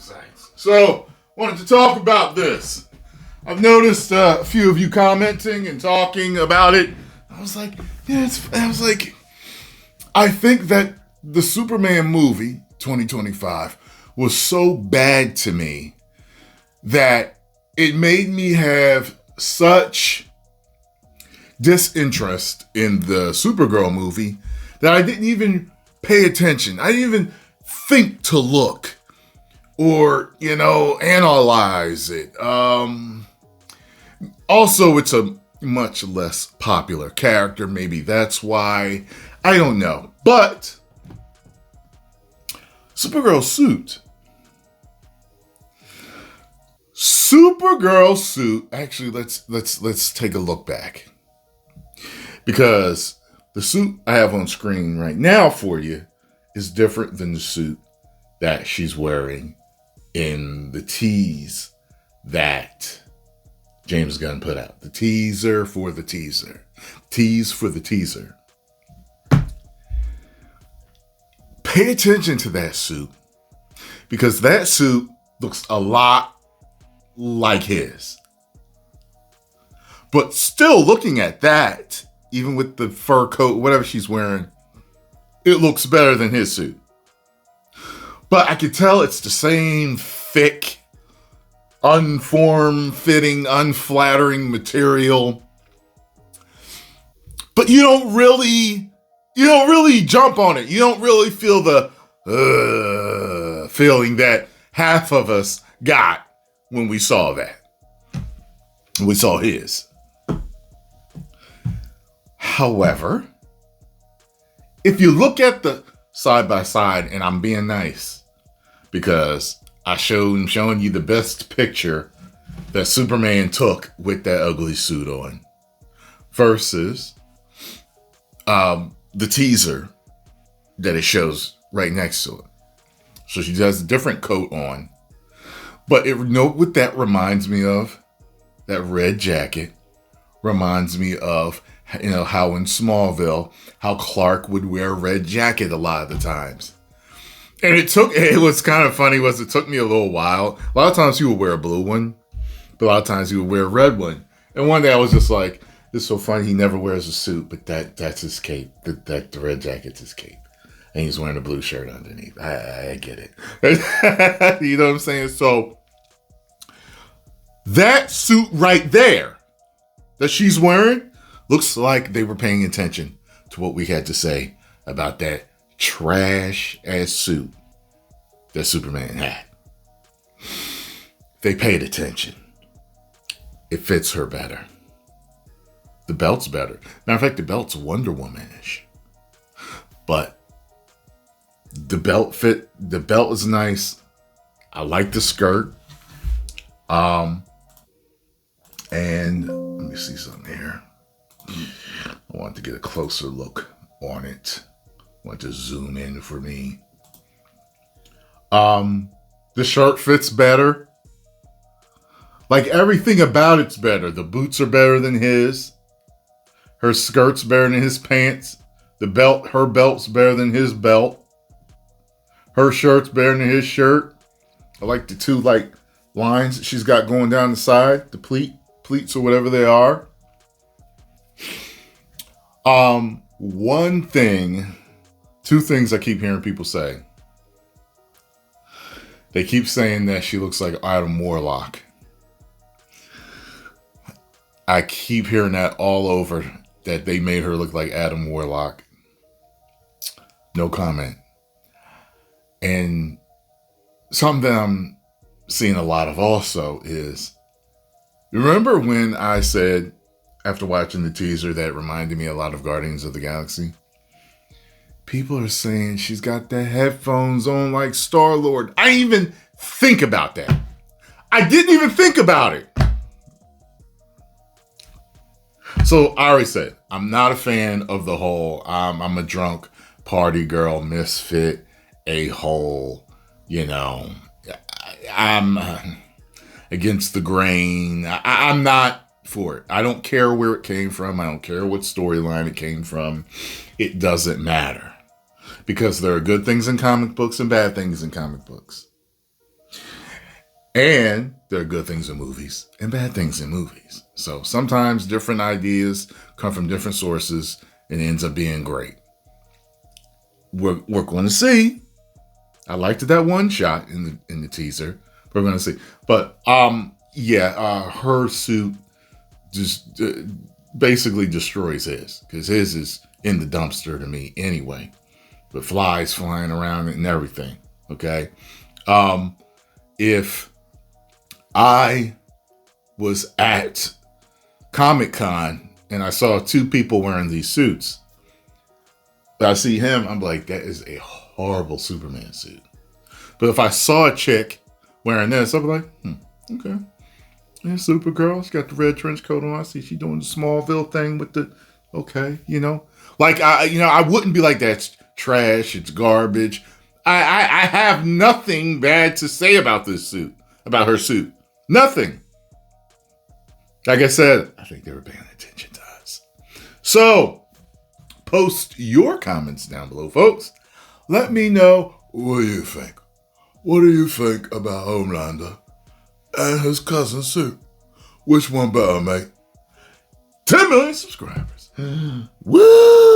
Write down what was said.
Saints. So, wanted to talk about this. I've noticed a few of you commenting and talking about it. I was like, I think that the Superman movie, 2025, was so bad to me that it made me have such disinterest in the Supergirl movie that I didn't even pay attention. I didn't even think to look or, analyze it. Also, it's a much less popular character. Maybe that's why. I don't know. But Supergirl's suit. Actually, let's take a look back. Because the suit I have on screen right now for you is different than the suit that she's wearing in the tease that James Gunn put out. The teaser for the teaser. Tease for the teaser. Pay attention to that suit, because that suit looks a lot like his. But still, looking at that, even with the fur coat, whatever she's wearing, it looks better than his suit. But I could tell it's the same thick, unform-fitting, unflattering material. But you don't really jump on it. You don't really feel the feeling that half of us got when we saw that. We saw his. However, if you look at the side by side, and I'm being nice because I'm showing you the best picture that Superman took with that ugly suit on versus the teaser that it shows right next to it. So she has a different coat on. But what that reminds me of? That red jacket reminds me of, how in Smallville, how Clark would wear a red jacket a lot of the times. And it was kind of funny it took me a little while. A lot of times he would wear a blue one, but a lot of times he would wear a red one. And one day I was just like, this is so funny, he never wears a suit, but that's his cape. The red jacket's his cape. And he's wearing a blue shirt underneath. I get it. You know what I'm saying? So, that suit right there that she's wearing looks like they were paying attention to what we had to say about that trash-ass suit that Superman had. They paid attention. It fits her better. The belt's better. Matter of fact, the belt's Wonder Woman-ish. But the belt is nice. I like the skirt. And let me see something here. I want to get a closer look on it. I want to zoom in for me. The shirt fits better. Like everything about it's better. The boots are better than his. Her skirt's better than his pants. Her belt's better than his belt. Her shirt's better than his shirt. I like the two lines that she's got going down the side, the pleats or whatever they are. Two things I keep hearing people say. They keep saying that she looks like Adam Warlock. I keep hearing that all over, that they made her look like Adam Warlock. No comment. And something that I'm seeing a lot of also is, remember when I said, after watching the teaser, that reminded me a lot of Guardians of the Galaxy? People are saying she's got the headphones on like Star-Lord. I didn't even think about that. I didn't even think about it. So I already said, I'm not a fan of the whole, I'm a drunk party girl, misfit, a-hole, I'm against the grain. I'm not for it. I don't care where it came from. I don't care what storyline it came from. It doesn't matter. Because there are good things in comic books and bad things in comic books. And there are good things in movies and bad things in movies. So sometimes different ideas come from different sources and it ends up being great. We're going to see. I liked that one shot in the teaser. We're going to see. But her suit just basically destroys his, because his is in the dumpster to me anyway, with flies flying around and everything. Okay. If I was at Comic-Con and I saw two people wearing these suits, I see him, I'm like, that is a horrible Superman suit. But if I saw a chick wearing this, I'd be like, okay. Yeah, Supergirl, she's got the red trench coat on. I see she doing the Smallville thing with the, okay, Like, I wouldn't be like, that's trash, it's garbage. I have nothing bad to say about this suit, about her suit. Nothing. Like I said, I think they were paying attention to us. So, post your comments down below, folks. Let me know what you think. What do you think about Homelander and his cousin suit? Which one better, mate? 10 million subscribers. Woo!